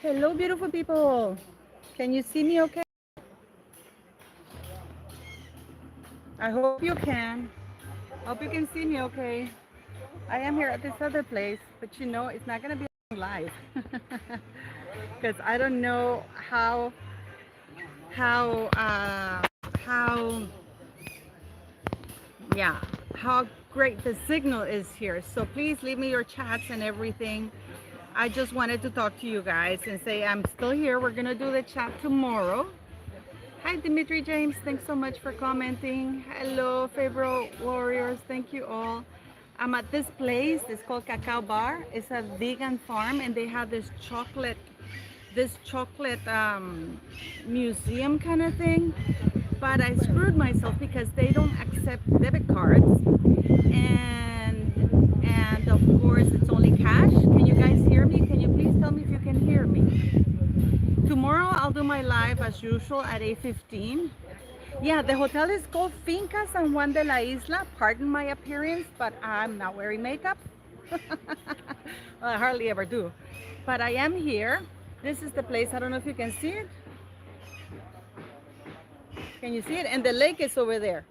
Hello, beautiful people. Can you see me okay? I hope you can. Hope you can see me okay. I am here at this other place, but you know, it's not going to be live. Because I don't know how, uh, how, yeah, how great the signal is here. So please leave me your chats and everything. I just wanted to talk to you guys and say I'm still here. We're going to do the chat tomorrow. Hi, Dimitri James. Thanks so much for commenting. Hello, favorite warriors. Thank you all. I'm at this place. It's called Cacao Bar. It's a vegan farm, and they have this chocolate museum kind of thing. But I screwed myself because they don't accept debit cards, and of course it's only cash. Can you guys hear me? Can you please tell me if you can hear me? Tomorrow I'll do my live as usual at 8:15. Yeah, the hotel is called Finca San Juan de la Isla. Pardon my appearance, but I'm not wearing makeup. Well, I hardly ever do. But I am here. This is the place. I don't know if you can see it. Can you see it? And the lake is over there.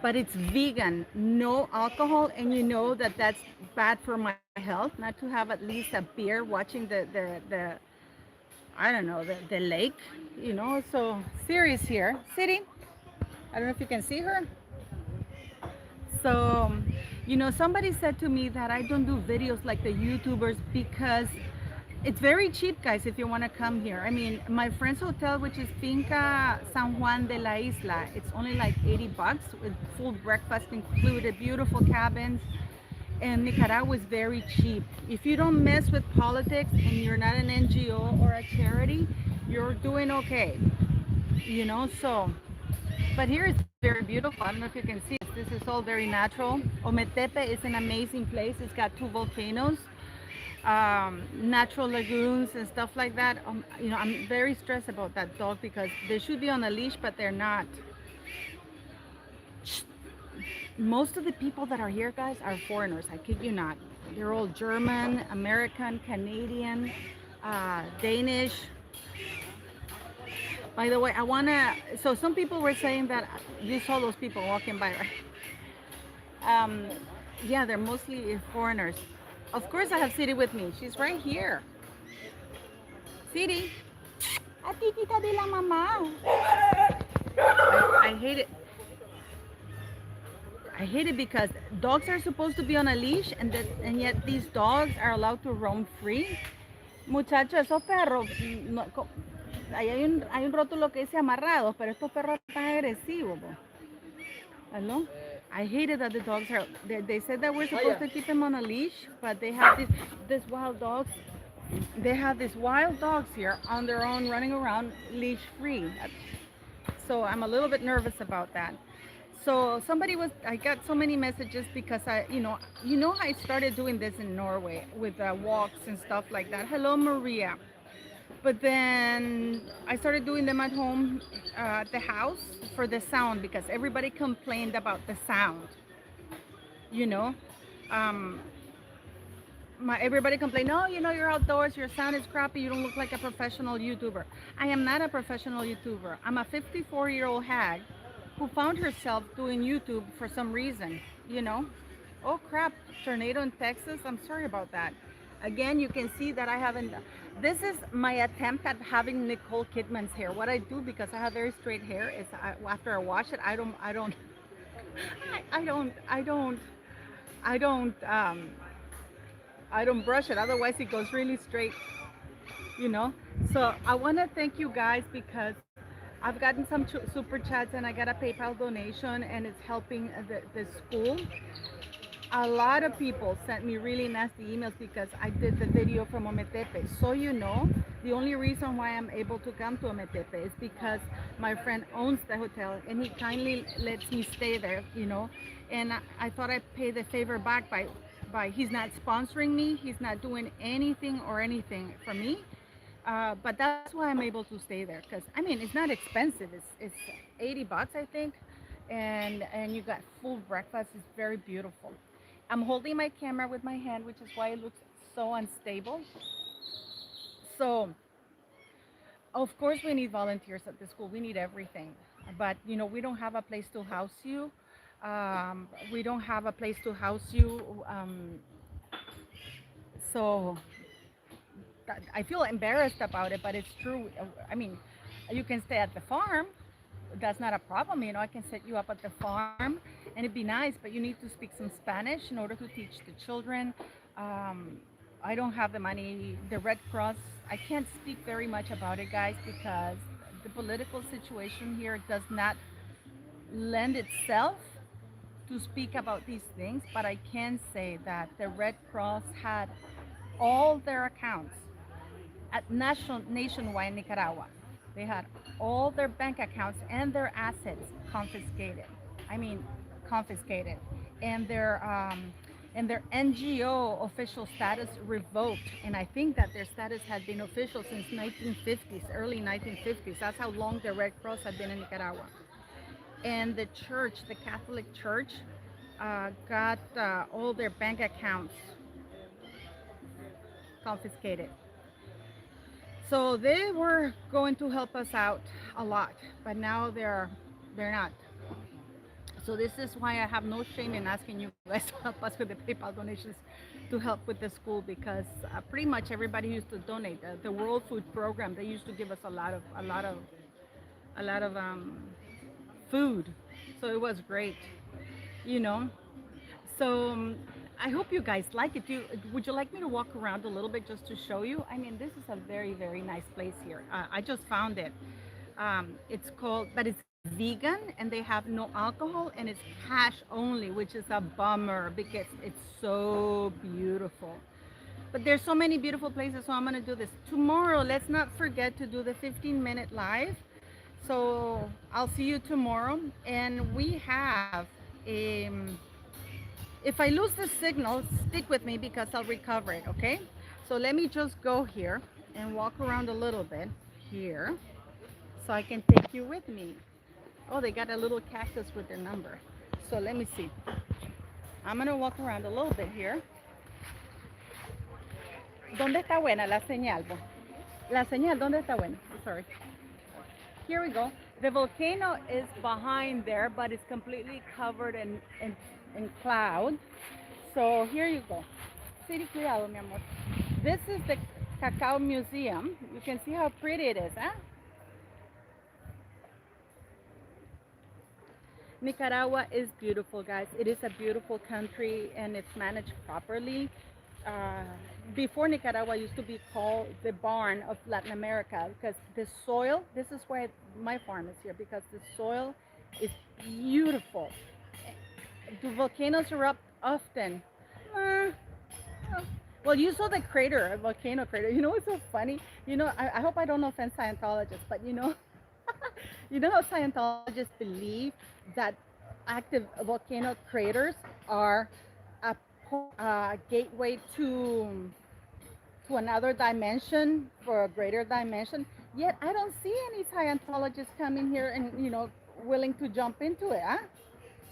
But it's vegan, no alcohol, and you know that that's bad for my health. Not to have at least a beer watching the I don't know, the lake, you know. So Siri's here. Siri, I don't know if you can see her. So, you know, somebody said to me that I don't do videos like the YouTubers because it's very cheap, guys, if you want to come here. I mean, my friend's hotel, which is Finca San Juan de la Isla, it's only like 80 bucks with full breakfast included, beautiful cabins. And Nicaragua is very cheap. If you don't mess with politics and you're not an NGO or a charity, you're doing okay, you know. So but here it's very beautiful. I don't know if you can see this. This is all very natural. Ometepe is an amazing place. It's got two volcanoes, natural lagoons and stuff like that. You know, I'm very stressed about that dog because they should be on a leash, but they're not. Most of the people that are here, guys, are foreigners. I kid you not. They're all German, American, Canadian, Danish. By the way, I wanna. So some people were saying that you saw those people walking by, right? Um, yeah, they're mostly foreigners. Of course, I have City with me. She's right here. City, a titita de la mamá. I hate it. I hate it because dogs are supposed to be on a leash, and yet these dogs are allowed to roam free. Muchachos, esos perros, ahí hay un rótulo que dice amarrados, pero estos perros están agresivos. Hello? I hated that the dogs are. They said that we're supposed to keep them on a leash, but they have these wild dogs. They have these wild dogs here on their own, running around leash free. So I'm a little bit nervous about that. So I got so many messages because I started doing this in Norway with walks and stuff like that. Hello, Maria. But then I started doing them at home, at the house for the sound because everybody complained about the sound. You know, um, everybody complained, no, you know, you're outdoors, your sound is crappy, you don't look like a professional YouTuber. I am not a professional YouTuber. I'm a 54-year-old hag who found herself doing YouTube for some reason, you know. Oh crap, tornado in Texas. I'm sorry about that. Again, you can see that I haven't. This is my attempt at having Nicole Kidman's hair. What I do, because I have very straight hair, is after I wash it, I don't, I don't, I don't, I don't brush it. Otherwise, it goes really straight, you know. So I want to thank you guys because I've gotten some super chats and I got a PayPal donation and it's helping the school. A lot of people sent me really nasty emails because I did the video from Ometepe. So you know, the only reason why I'm able to come to Ometepe is because my friend owns the hotel and he kindly lets me stay there, you know. And I thought I'd pay the favor back by he's not sponsoring me, he's not doing anything for me. But that's why I'm able to stay there because I mean it's not expensive. It's 80 bucks I think, and you got full breakfast. It's very beautiful. I'm holding my camera with my hand, which is why it looks so unstable. So, of course, we need volunteers at the school. We need everything. But, we don't have a place to house you. We don't have a place to house you. So, I feel embarrassed about it, but it's true. I mean, you can stay at the farm. That's not a problem. I can set you up at the farm and it'd be nice, but you need to speak some Spanish in order to teach the children. Um, I don't have the money. The Red Cross, I can't speak very much about it, guys, because the political situation here does not lend itself to speak about these things, but I can say that the Red Cross had all their accounts at nationwide Nicaragua. They had all their bank accounts and their assets confiscated. I mean, confiscated, and their NGO official status revoked. And I think that their status had been official since 1950s, early 1950s. That's how long the Red Cross had been in Nicaragua. And the church, the Catholic Church, got all their bank accounts confiscated. So they were going to help us out a lot, but now they're not. So this is why I have no shame in asking you guys to help us with the PayPal donations to help with the school, because pretty much everybody used to donate. The World Food Program, they used to give us a lot of food, so it was great, you know. So I hope you guys like it. Would you like me to walk around a little bit just to show you? I mean, this is a very, very nice place here. I just found it. It's called, but it's vegan and they have no alcohol and it's cash only, which is a bummer because it's so beautiful. But there's so many beautiful places, so I'm gonna do this. Tomorrow, let's not forget to do the 15-minute live. So I'll see you tomorrow. And we have a, if I lose the signal, stick with me because I'll recover it, okay? So let me just go here and walk around a little bit here so I can take you with me. Oh, they got a little cactus with their number. So let me see. I'm gonna walk around a little bit here. ¿Dónde está buena la señal? La señal, ¿dónde está buena? Sorry. Here we go. The volcano is behind there, but it's completely covered in cloud. So here you go. City, cuidado, mi amor. This is the Cacao Museum. You can see how pretty it is, huh? Nicaragua is beautiful, guys. It is a beautiful country and it's managed properly. Before, Nicaragua used to be called the barn of Latin America because the soil, this is why my farm is here, because the soil is beautiful. Do volcanoes erupt often? Well, you saw the crater, a volcano crater. You know what's so funny? You know, I hope I don't offend Scientologists, but you know, you know how Scientologists believe that active volcano craters are a gateway to another dimension, for a greater dimension. Yet I don't see any Scientologists coming here and, you know, willing to jump into it, huh?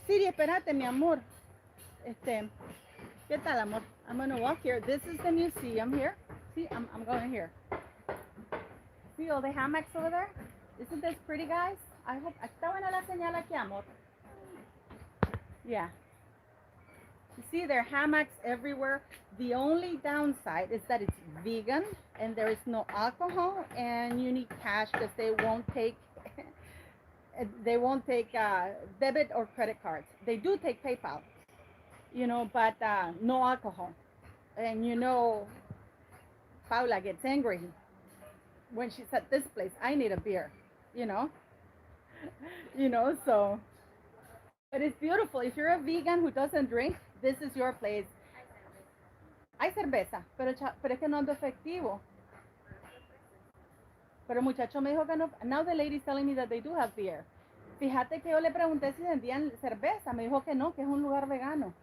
Siri, espérate, mi amor. ¿Qué tal, amor? I'm gonna walk here. This is the museum here. See, I'm going here. See all the hammocks over there? Isn't this pretty, guys? I hope. Está buena la señal aquí, amor. Yeah. You see, there are hammocks everywhere. The only downside is that it's vegan and there is no alcohol, and you need cash because they won't take debit or credit cards. They do take PayPal, you know, but no alcohol. And you know, Paula gets angry when she's at this place. I need a beer, you know. You know, so, but it's beautiful. If you're a vegan who doesn't drink, this is your place. Hay cerveza, pero es que no ando efectivo. Pero el muchacho me dijo que no. Now the lady's telling me that they do have beer. Fíjate que yo le pregunté si vendían cerveza. Me dijo que no, que es un lugar vegano.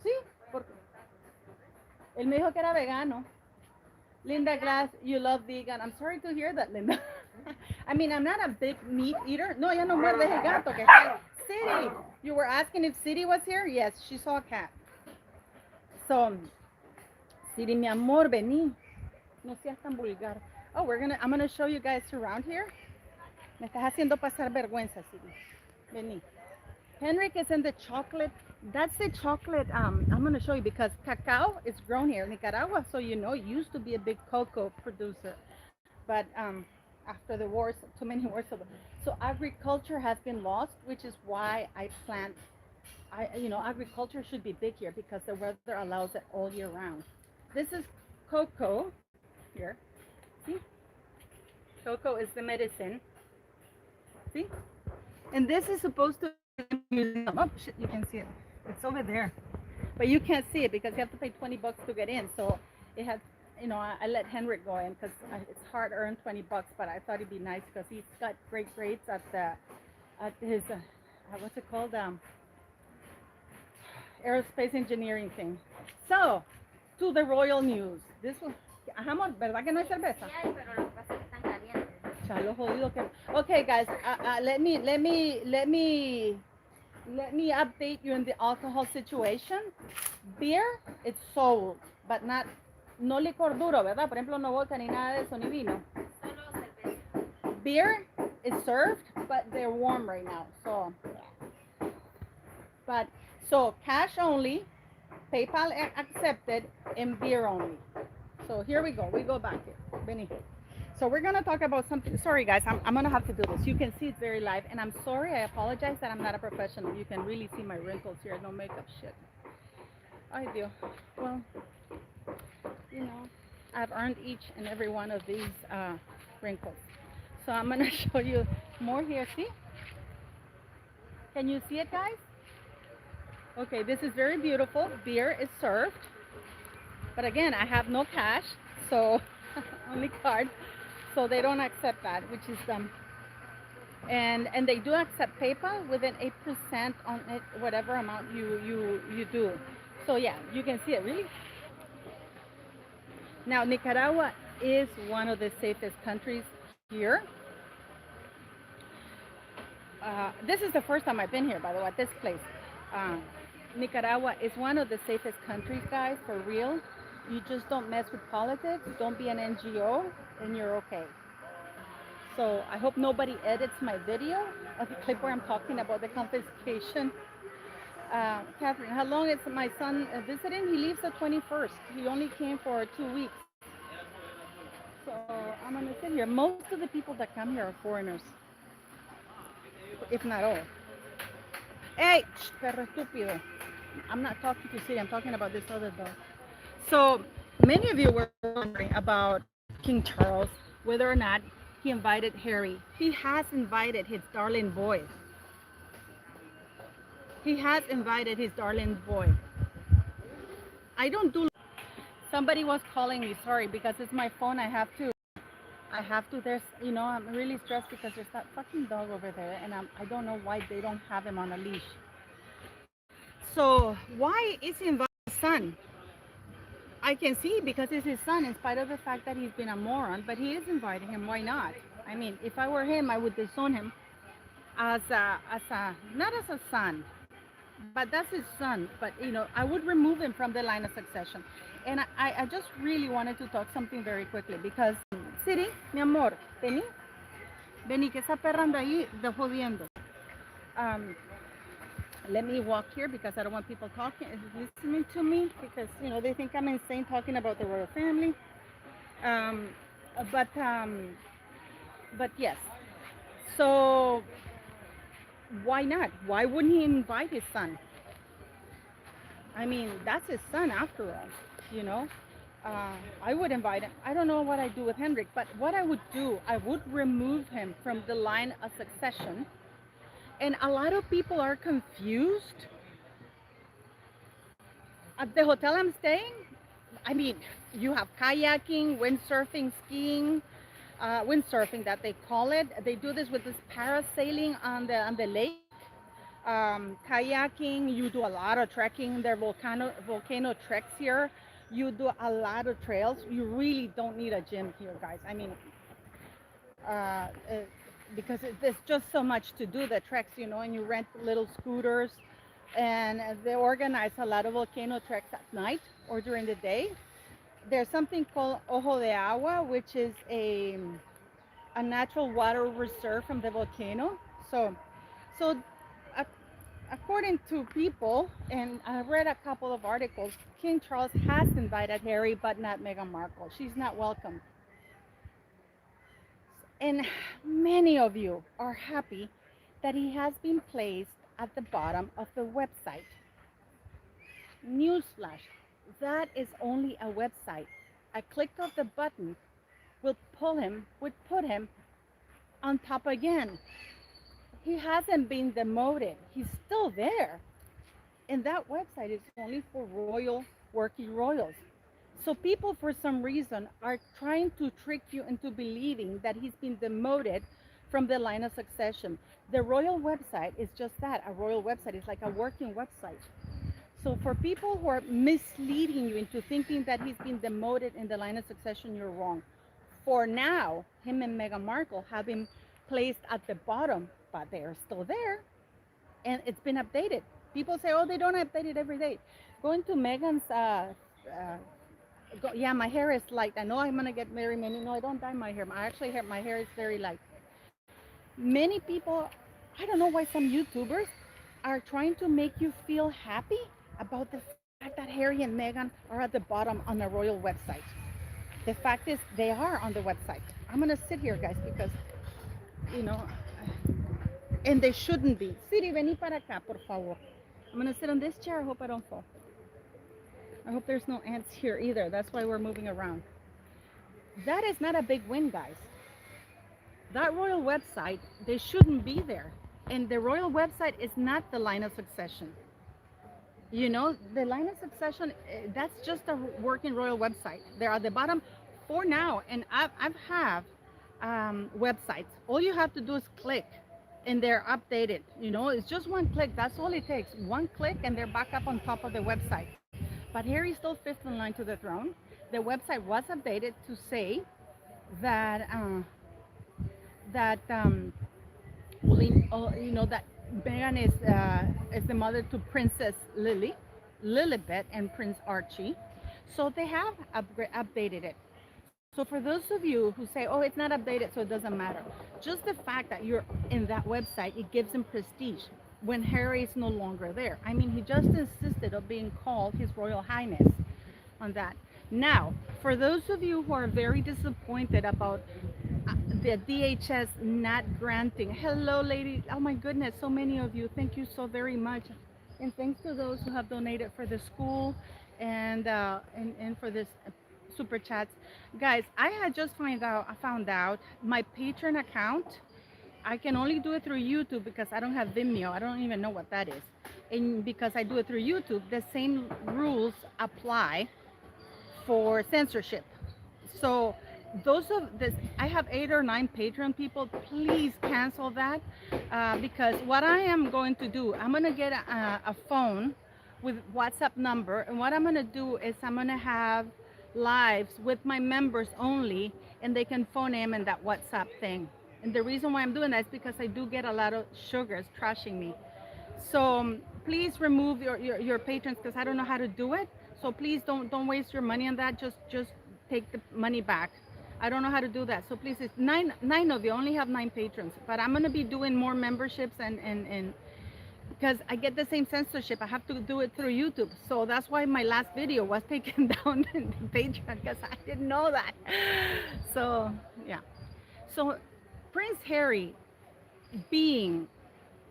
Sí, porque él me dijo que era vegano. Linda Glass, you love vegan. I'm sorry to hear that, Linda. I mean, I'm not a big meat eater. No, ya no muerde el gato. Que City, you were asking if City was here? Yes, she saw a cat. So, City, mi amor, vení. No seas tan vulgar. Oh, I'm gonna show you guys around here. Me estás haciendo pasar vergüenza, Siri. Vení. Henrik is in the chocolate. That's the chocolate. I'm gonna show you because cacao is grown here in Nicaragua. So you know, it used to be a big cocoa producer, but after the wars, too many wars, so agriculture has been lost, which is why I plant. Agriculture should be big here because the weather allows it all year round. This is cocoa here. See, cocoa is the medicine. See, and this is supposed to be the museum. Oh shit, you can see it. It's over there, but you can't see it because you have to pay $20 to get in. So it has, I let Henrik go in because it's hard earned $20. But I thought it'd be nice because he's got great grades at his what's it called, aerospace engineering thing. So to the royal news. This was, amor, ¿verdad que no hay cerveza? Sí hay, pero lo que pasa es que están calientes. Chalo jodido que. Okay, guys, let me update you in the alcohol situation. Beer, it's sold, but no licor duro, ¿verdad? Por ejemplo, no vodka ni nada de eso, ni vino. Solo cerveza. Beer is served, but they're warm right now. So, so cash only, PayPal accepted, and beer only. So here we go. We go back here. Benny. So we're gonna talk about something. Sorry guys, I'm gonna have to do this. You can see it's very live, and I'm sorry. I apologize that I'm not a professional. You can really see my wrinkles here. No makeup shit. I do. Well, I've earned each and every one of these wrinkles. So I'm gonna show you more here. See? Can you see it, guys? Okay, this is very beautiful. Beer is served, but again, I have no cash, so only card. So they don't accept that, which is and they do accept PayPal with an 8% on it, whatever amount you do. So yeah, you can see it really. Now Nicaragua is one of the safest countries here. This is the first time I've been here, by the way, at this place. Nicaragua is one of the safest countries, guys, for real. You just don't mess with politics, don't be an NGO, and you're okay. So I hope nobody edits my video of the clip where I'm talking about the confiscation. Catherine, how long is my son visiting? He leaves the 21st. He only came for 2 weeks. So I'm gonna sit here. Most of the people that come here are foreigners, if not all. Hey, perro estúpido. I'm not talking to Siri, I'm talking about this other dog. So many of you were wondering about King Charles, whether or not he invited Harry. He has invited his darling boy. He has invited his darling boy. I don't do. Somebody was calling me, sorry, because it's my phone. I have to. There's, I'm really stressed because there's that fucking dog over there, and I don't know why they don't have him on a leash. So why is he inviting his son? I can see because it's his son, in spite of the fact that he's been a moron, but he is inviting him. Why not? I mean, if I were him, I would disown him as not as a son, but that's his son. But I would remove him from the line of succession. And I just really wanted to talk something very quickly because Siri, mi amor, vení, que esa perra anda ahí de jodiendo. Let me walk here because I don't want people listening to me because they think I'm insane talking about the royal family. But yes. So why not? Why wouldn't he invite his son? I mean, that's his son after all. I would invite him. I don't know what I do with Henrik, but what I would do, I would remove him from the line of succession. And a lot of people are confused. At the hotel I'm staying, I mean, you have kayaking, windsurfing, skiing, windsurfing that they call it. They do this with this parasailing on the lake. Kayaking, you do a lot of trekking. There are volcano treks here. You do a lot of trails. You really don't need a gym here, guys. I mean, because there's just so much to do, the treks, and you rent little scooters, and they organize a lot of volcano treks at night or during the day. there's something called Ojo de Agua, which is a natural water reserve from the volcano. So, so ac- according to people, and I read a couple of articles, King Charles has invited Harry, but not Meghan Markle. She's not welcome. And many of you are happy that he has been placed at the bottom of the website. Newsflash, that is only a website. A click of the button would put him on top again. He hasn't been demoted. He's still there. And that website is only for royal, working royals. So people, for some reason, are trying to trick you into believing that he's been demoted from the line of succession. The royal website is just that, a royal website. It's like a working website. So for people who are misleading you into thinking that he's been demoted in the line of succession, you're wrong. For now, him and Meghan Markle have been placed at the bottom, but they are still there, and it's been updated. People say, oh, they don't update it every day. Going to Meghan's, yeah, my hair is light. I know I'm gonna get very many. No, I don't dye my hair. My hair is very light. Many people, I don't know why some YouTubers are trying to make you feel happy about the fact that Harry and Meghan are at the bottom on the royal website. The fact is, they are on the website. I'm gonna sit here, guys, because you know, and they shouldn't be. Siri, vení para acá, por favor. I'm gonna sit on this chair. I hope I don't fall. I hope there's no ants here either. That's why we're moving around. That is not a big win, guys. That royal website, they shouldn't be there. And the royal website is not the line of succession. You know, the line of succession, that's just a working royal website. They're at the bottom for now. And I've have websites. All you have to do is click and they're updated. You know, it's just one click. That's all it takes. One click and they're back up on top of the website. But Harry's still fifth in line to the throne. The website was updated to say that that you know, that Meghan is the mother to Princess Lilibet, and Prince Archie. So they have updated it. So for those of you who say, oh, it's not updated, so it doesn't matter, just the fact that you're in that website, it gives him prestige when Harry is no longer there. I mean, he just insisted on being called His Royal Highness on that. Now, for those of you who are very disappointed about the DHS not granting, hello, lady, oh my goodness, so many of you, thank you so very much. And thanks to those who have donated for the school and for this super chats. Guys, I had just found out my Patreon account, I can only do it through YouTube because I don't have Vimeo. I don't even know what that is. And because I do it through YouTube, the same rules apply for censorship. So those of this, I have 8 or 9 Patreon people. Please cancel that because what I am going to do, I'm going to get a phone with WhatsApp number, and what I'm going to do is I'm going to have lives with my members only, and they can phone in and that WhatsApp thing. And the reason why I'm doing that is because I do get a lot of sugars trashing me. So please remove your patrons because I don't know how to do it. So please don't waste your money on that. Just take the money back. I don't know how to do that. So please, it's nine of you. I only have 9 patrons, but I'm gonna be doing more memberships and because I get the same censorship, I have to do it through YouTube. So that's why my last video was taken down in Patreon because I didn't know that. So yeah. So Prince Harry being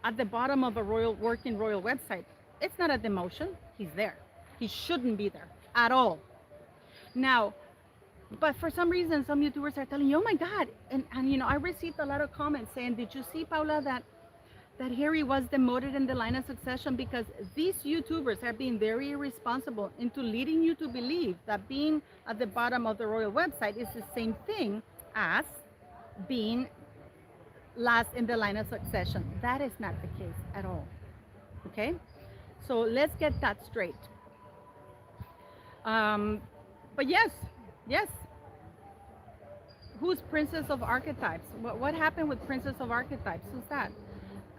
at the bottom of a working royal website, it's not a demotion. He's there. He shouldn't be there at all. Now, but for some reason, some YouTubers are telling you, oh my God. And you know, I received a lot of comments saying, did you see, Paula, that Harry was demoted in the line of succession? Because these YouTubers are being very irresponsible into leading you to believe that being at the bottom of the royal website is the same thing as being last in the line of succession. That is not the case at all. Okay? So let's get that straight. But yes. Who's Princess of Archetypes? What happened with Princess of Archetypes? Who's that?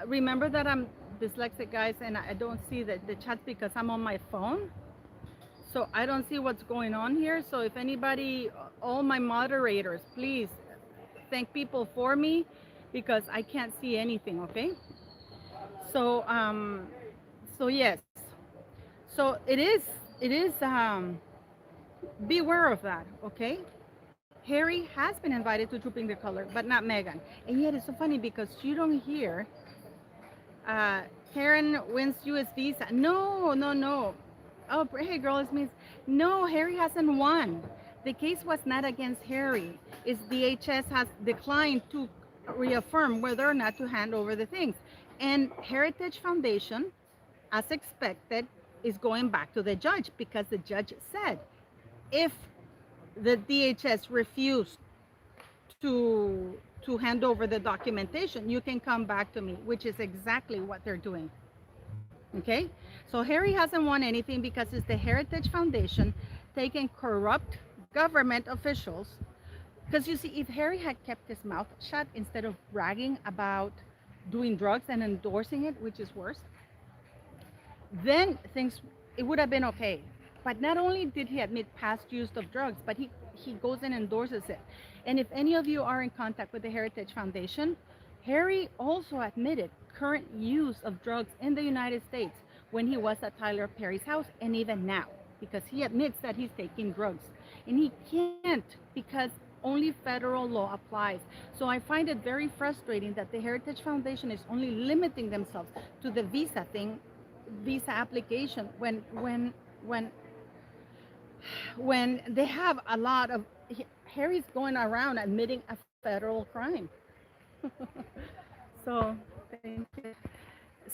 Remember that I'm dyslexic, guys, and I don't see the chat because I'm on my phone. So I don't see what's going on here. So if anybody, all my moderators, please thank people for me because I can't see anything, okay? So yes. So beware of that, okay? Harry has been invited to Trooping the Color, but not Meghan. And yet it's so funny because you don't hear uh, Karen wins US visa. No, no, no. Oh, hey, girl, it's me. No, Harry hasn't won. The case was not against Harry. It's DHS has declined to reaffirm whether or not to hand over the things. And Heritage Foundation, as expected, is going back to the judge because the judge said if the DHS refused to hand over the documentation, you can come back to me, which is exactly what they're doing. Okay, so Harry hasn't won anything because it's the Heritage Foundation taking corrupt government officials. Because you see, if Harry had kept his mouth shut instead of bragging about doing drugs and endorsing it, which is worse, then things, it would have been okay. But not only did he admit past use of drugs, but he goes and endorses it. And if any of you are in contact with the Heritage Foundation, Harry also admitted current use of drugs in the United States when he was at Tyler Perry's house and even now, because he admits that he's taking drugs. And he can't because only federal law applies. So I find it very frustrating that the Heritage Foundation is only limiting themselves to the visa thing, visa application, when they have a lot of, Harry's going around admitting a federal crime. So thank you.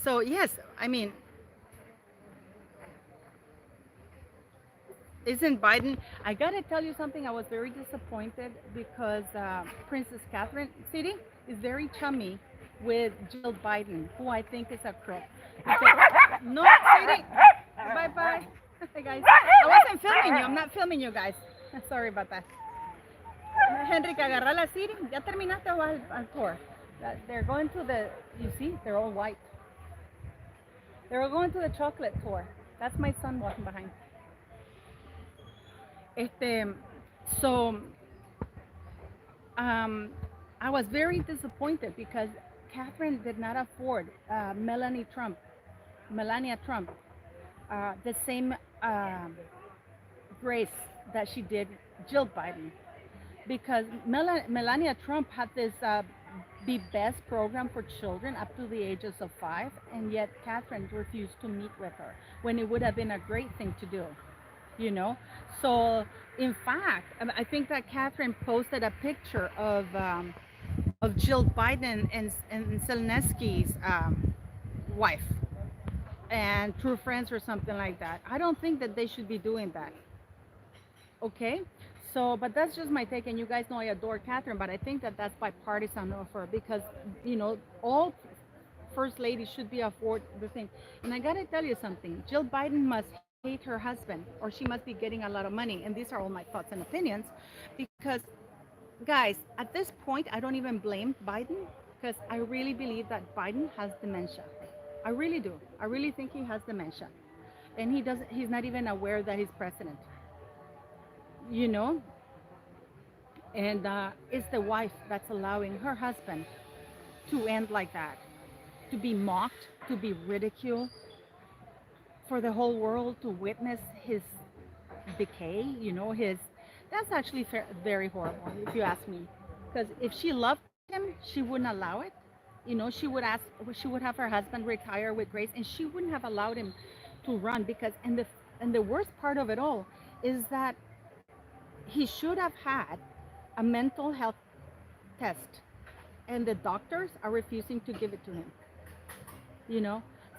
So yes, I mean, isn't Biden? I gotta tell you something. I was very disappointed because Princess Catherine City is very chummy with Jill Biden, who I think is a crook. No, Sadie. Bye bye. Hey guys, I wasn't filming you. I'm not filming you guys. Sorry about that. Henrik, agarra la Siri. Ya terminaste o al tour. They're going to the. You see, they're all white. They're going to the chocolate tour. That's my son walking behind. So I was very disappointed because Catherine did not afford Melania Trump, the same grace that she did Jill Biden, because Melania Trump had this Be Best program for children up to the ages of 5, and yet Catherine refused to meet with her when it would have been a great thing to do. You know, so in fact, I think that Catherine posted a picture of Jill Biden and Zelensky's wife, and true friends or something like that. I don't think that they should be doing that. Okay, so but that's just my take, and you guys know I adore Catherine, but I think that that's bipartisan of her because all first ladies should be afford the thing. And I gotta tell you something, Jill Biden must hate her husband or she must be getting a lot of money, and these are all my thoughts and opinions because guys, at this point I don't even blame Biden because I really believe that Biden has dementia. I really do. I really think he has dementia, and he's not even aware that he's president, and it's the wife that's allowing her husband to end like that, to be mocked, to be ridiculed, for the whole world to witness his decay. That's actually very horrible if you ask me, because if she loved him she wouldn't allow it. She would have her husband retire with grace, and she wouldn't have allowed him to run, because and the worst part of it all is that he should have had a mental health test, and the doctors are refusing to give it to him.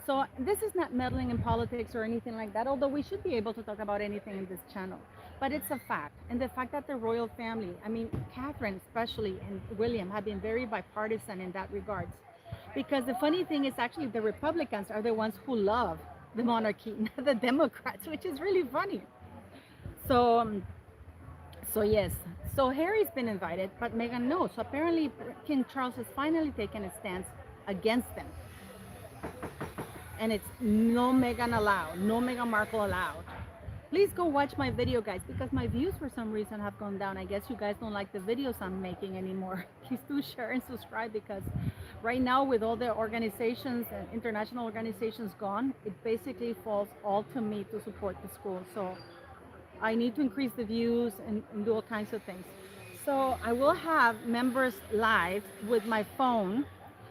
So this is not meddling in politics or anything like that, although we should be able to talk about anything in this channel. But it's a fact. And the fact that the royal family, I mean, Catherine especially and William, have been very bipartisan in that regards. Because the funny thing is actually the Republicans are the ones who love the monarchy, not the Democrats, which is really funny. So yes. So Harry's been invited, but Meghan no. So apparently King Charles has finally taken a stance against them. And it's no Meghan allowed, no Meghan Markle allowed. Please go watch my video, guys, because my views for some reason have gone down. I guess you guys don't like the videos I'm making anymore. Please do share and subscribe, because right now, with all the organizations and international organizations gone, it basically falls all to me to support the school. So I need to increase the views and do all kinds of things. So I will have members live with my phone,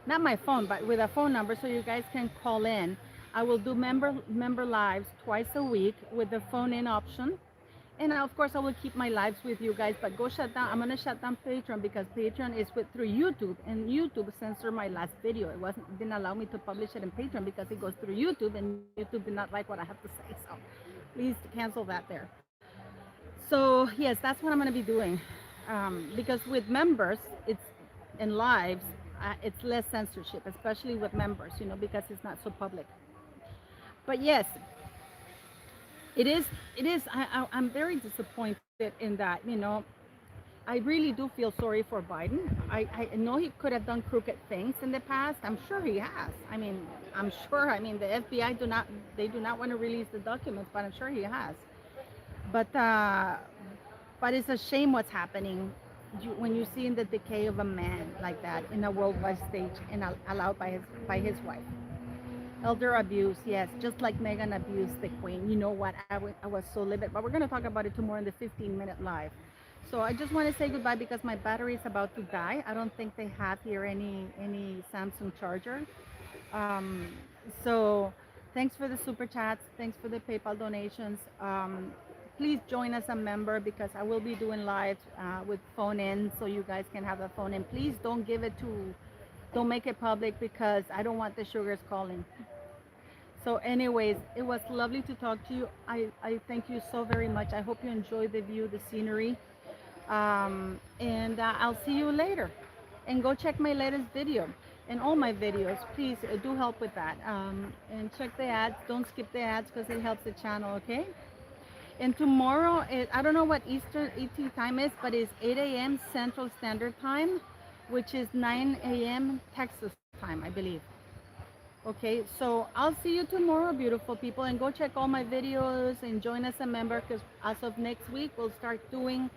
not my phone, but with a phone number, so you guys can call in. I will do member lives twice a week with the phone in option. And of course, I will keep my lives with you guys, but go shut down. I'm gonna shut down Patreon, because Patreon is with through YouTube, and YouTube censored my last video. It didn't allow me to publish it in Patreon because it goes through YouTube, and YouTube did not like what I have to say. So please cancel that there. So yes, that's what I'm gonna be doing, because with members, it's in lives, it's less censorship, especially with members, because it's not so public. But yes, it is. It is. I'm very disappointed in that. I really do feel sorry for Biden. I know he could have done crooked things in the past. I'm sure he has. I'm sure. The FBI do not want to release the documents, but I'm sure he has. But it's a shame what's happening when you see in the decay of a man like that in a worldwide stage, and allowed by his wife. Elder abuse, yes, just like Meghan abused the queen. You know what? I was so livid, but we're going to talk about it tomorrow in the 15-minute live. So I just want to say goodbye, because my battery is about to die. I don't think they have here any Samsung charger. Um, so thanks for the super chats. Thanks for the PayPal donations. Please join as a member, because I will be doing live with phone in, so you guys can have a phone in. Please don't make it public, because I don't want the sugars calling. So anyways, it was lovely to talk to you. I thank you so very much. I hope you enjoy the view, the scenery. And I'll see you later. And go check my latest video and all my videos. Please do help with that. And check the ads. Don't skip the ads, because it helps the channel, okay? And tomorrow, I don't know what Eastern ET time is, but it's 8 a.m. Central Standard Time, which is 9 a.m. Texas time, I believe. Okay, so I'll see you tomorrow, beautiful people, and go check all my videos and join as a member, because as of next week, we'll start doing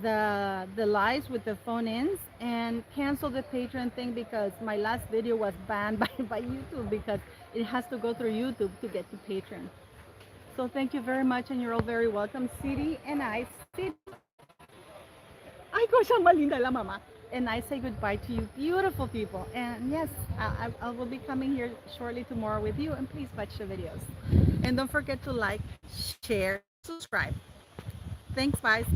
the lives with the phone-ins, and cancel the Patreon thing, because my last video was banned by YouTube, because it has to go through YouTube to get to Patreon. So thank you very much, and you're all very welcome. City and I, City. Ay, cosa más linda la mamá. And I say goodbye to you, beautiful people. And yes, I will be coming here shortly tomorrow with you. And please watch the videos. And don't forget to like, share, subscribe. Thanks, guys.